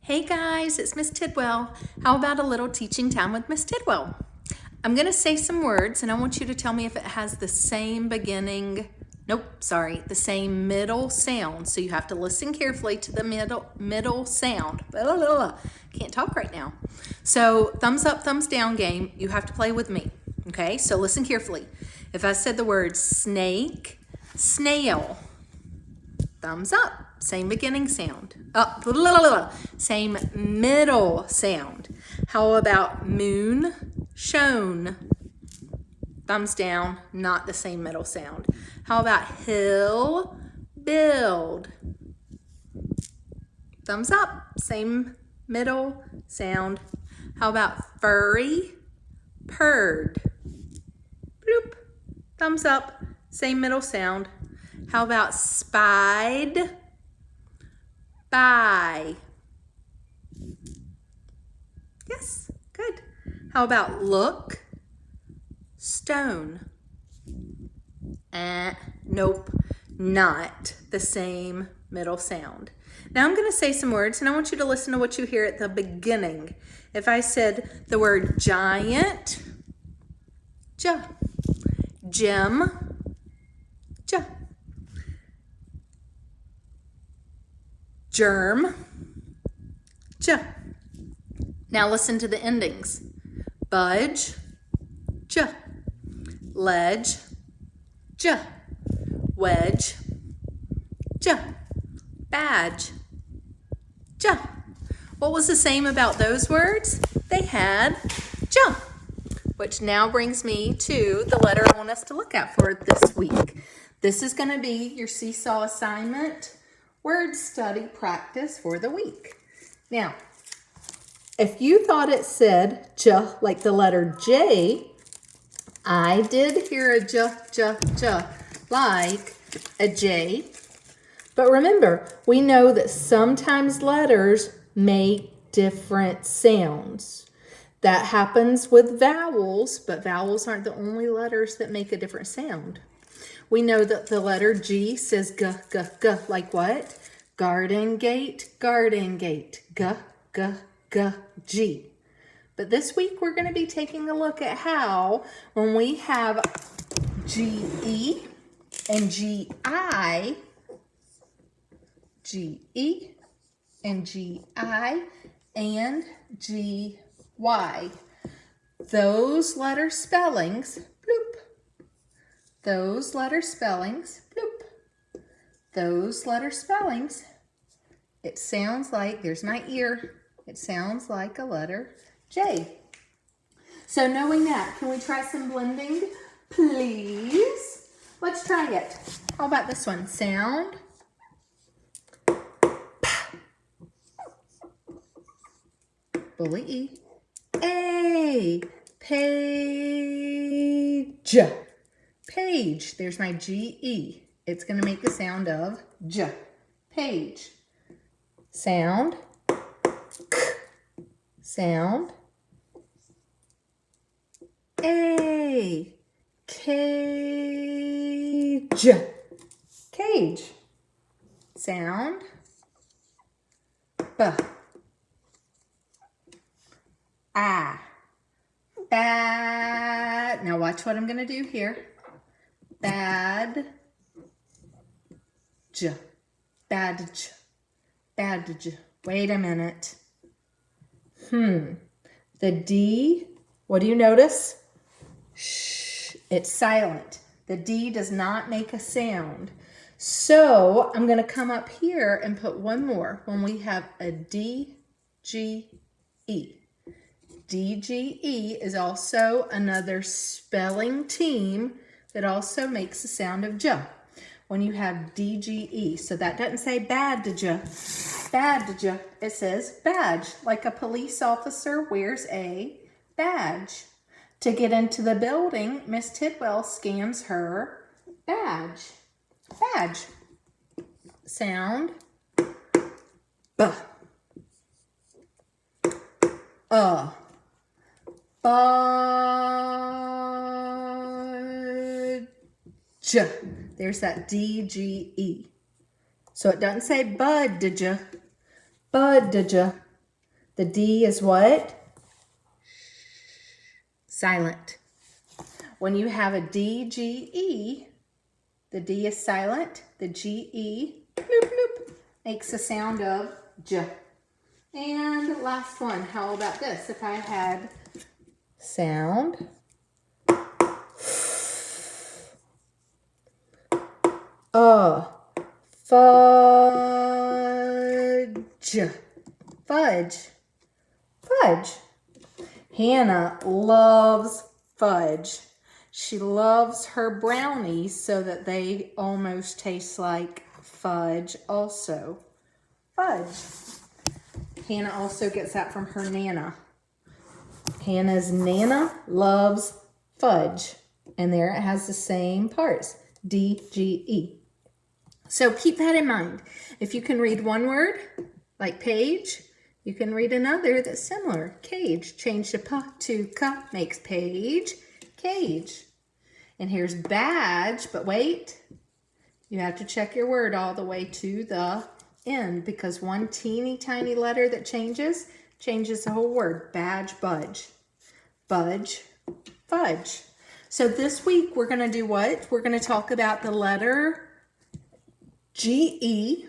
Hey guys, it's Miss Tidwell. How about a little teaching time with Miss Tidwell? I'm going to say some words and I want you to tell me if it has the same the same middle sound. So you have to listen carefully to the middle sound. Can't talk right now. So thumbs up, thumbs down game, you have to play with me. Okay, so listen carefully. If I said the word snake, snail, thumbs up. Same beginning sound. Same middle sound. How about moon, shone? Thumbs down, not the same middle sound. How about hill, build? Thumbs up, same middle sound. How about furry, purred? Bloop. Thumbs up, same middle sound. How about spied, by? Yes, good. How about look, stone? Nope, not the same middle sound. Now I'm going to say some words and I want you to listen to what you hear at the beginning. If I said the word giant, ja. Gem, ja. Germ, ja. Now listen to the endings. Budge, ja. Ledge, ja. Wedge, ja. Badge, ja. What was the same about those words? They had ja. Which now brings me to the letter I want us to look at for this week. This is going to be your seesaw assignment word study practice for the week. Now, if you thought it said J like the letter J, I did hear a J like a J. But remember, we know that sometimes letters make different sounds. That happens with vowels, but vowels aren't the only letters that make a different sound. We know that the letter G says g, g, g, like what? Garden gate, g, g, g, G. But this week we're going to be taking a look at how when we have G-E and G-I, G-E and G-I and G-Y, those letter spellings, bloop. Those letter spellings, bloop. Those letter spellings, it sounds like, there's my ear, it sounds like a letter J. So knowing that, can we try some blending, please? Let's try it. How about this one? Sound. Bully E. A. Page. Page. There's my G-E. It's going to make the sound of J. Page. Sound. K. Sound. A. Cage. Cage. Sound. B. Ah. Bad. Now watch what I'm going to do here. Bad. J. Badge. Badge. Wait a minute. The D, what do you notice? Shh. It's silent. The D does not make a sound. So I'm going to come up here and put one more when we have a D, G, E. D-G-E is also another spelling team that also makes the sound of J when you have D-G-E. So that doesn't say badge, badge. It says badge, like a police officer wears a badge. To get into the building, Miss Tidwell scans her badge. Badge. Sound. B. Budge. There's that D-G-E. So it doesn't say budge, budge. The D is what? Silent. When you have a D, G, E, the D is silent. The G, E, bloop, bloop, makes the sound of J. And last one, how about this? If I had sound, fudge, fudge, fudge. Hannah loves fudge. She loves her brownies so that they almost taste like fudge also. Fudge. Hannah also gets that from her Nana. Hannah's Nana loves fudge. And there it has the same parts. D, G, E. So keep that in mind. If you can read one word, like page, you can read another that's similar. Cage. Change the pa to ka makes page, cage. And here's badge, but wait. You have to check your word all the way to the end because one teeny tiny letter that changes the whole word. Badge, budge. Budge, fudge. So this week we're going to do what? We're going to talk about the letter G-E,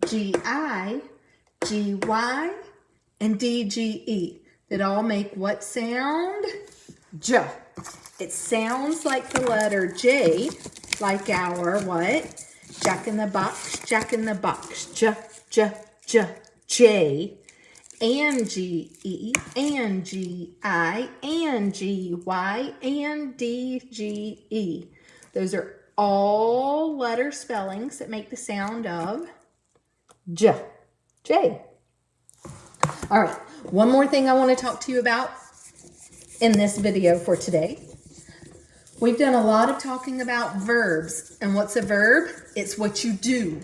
G-I, G-Y, and D-G-E that all make what sound? J. It sounds like the letter J, like our what? Jack in the box, Jack in the box. J, J, J, J. And G-E, and G-I, and G-Y, and D-G-E. Those are all letter spellings that make the sound of J. J. All right, one more thing I want to talk to you about in this video for today. We've done a lot of talking about verbs. And what's a verb? It's what you do.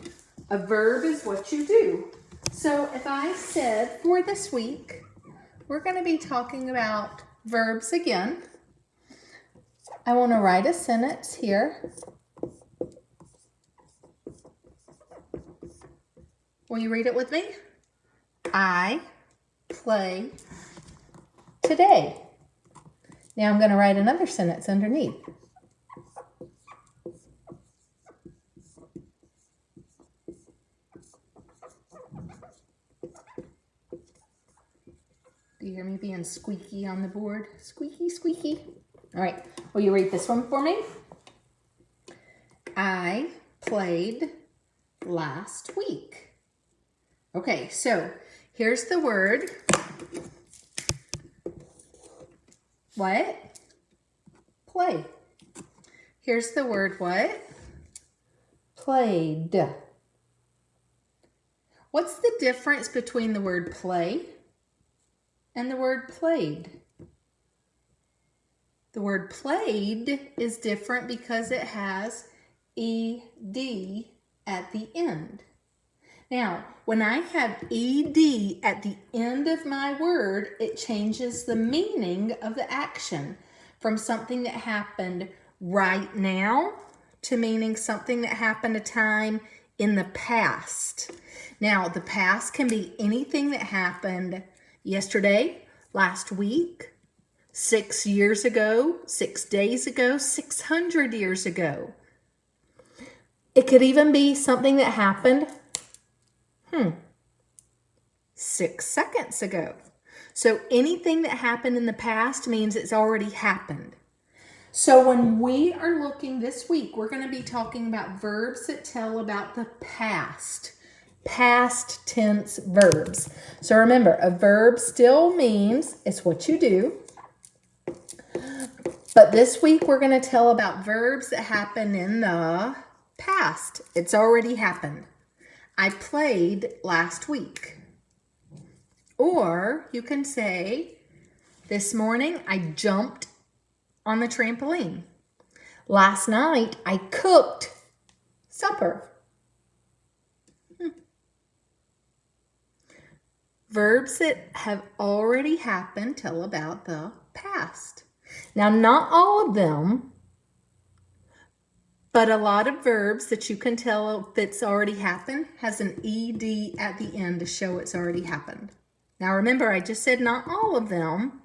A verb is what you do. So if I said for this week, we're going to be talking about verbs again. I want to write a sentence here. Will you read it with me? I play today. Now I'm going to write another sentence underneath. Do you hear me being squeaky on the board? Squeaky, squeaky. All right. Will you read this one for me? I played last week. Okay, so here's the word. What? Play. Here's the word what? Played. What's the difference between the word play and the word played? The word played is different because it has ed at the end. Now, when I have ed at the end of my word, it changes the meaning of the action from something that happened right now to meaning something that happened a time in the past. Now, the past can be anything that happened yesterday, last week, 6 years ago, 6 days ago, 600 years ago. It could even be something that happened 6 seconds ago. So anything that happened in the past means it's already happened. So when we are looking this week, we're going to be talking about verbs that tell about the past. Past tense verbs. So remember, a verb still means it's what you do. But this week we're going to tell about verbs that happen in the past. It's already happened. I played last week. Or you can say, this morning I jumped on the trampoline. Last night I cooked supper. Verbs that have already happened tell about the past. Now, not all of them, but a lot of verbs that you can tell that's already happened has an ed at the end to show it's already happened. Now remember, I just said not all of them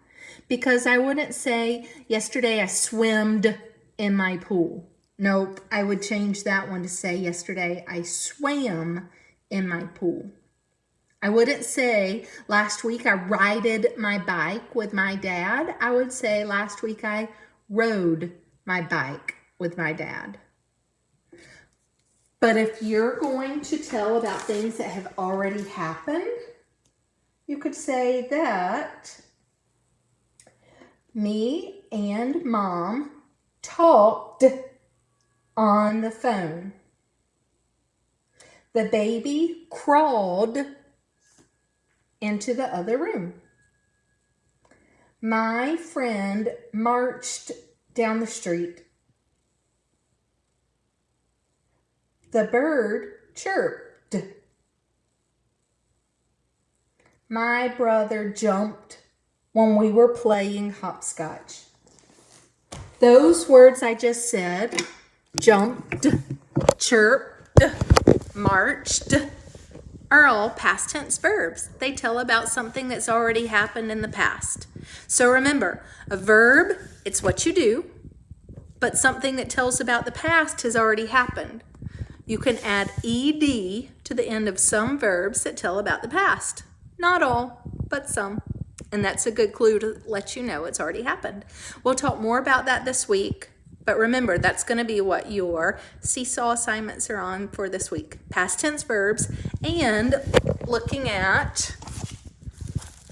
because I wouldn't say, yesterday I swimmed in my pool. Nope, I would change that one to say, yesterday I swam in my pool. I wouldn't say, last week I rided my bike with my dad. I would say, last week I rode my bike with my dad. But if you're going to tell about things that have already happened, you could say that me and Mom talked on the phone. The baby crawled into the other room. My friend marched down the street. The bird chirped. My brother jumped when we were playing hopscotch. Those words I just said, jumped, chirped, marched, are all past tense verbs. They tell about something that's already happened in the past. So remember, a verb, it's what you do, but something that tells about the past has already happened. You can add ed to the end of some verbs that tell about the past. Not all, but some. And that's a good clue to let you know it's already happened. We'll talk more about that this week. But remember, that's going to be what your seesaw assignments are on for this week. Past tense verbs and looking at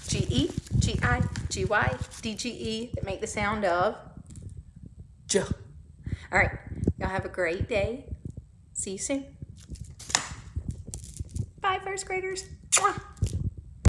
GE, GI, GY, DGE that make the sound of J. All right, y'all have a great day. See you soon. Bye, first graders. Mwah.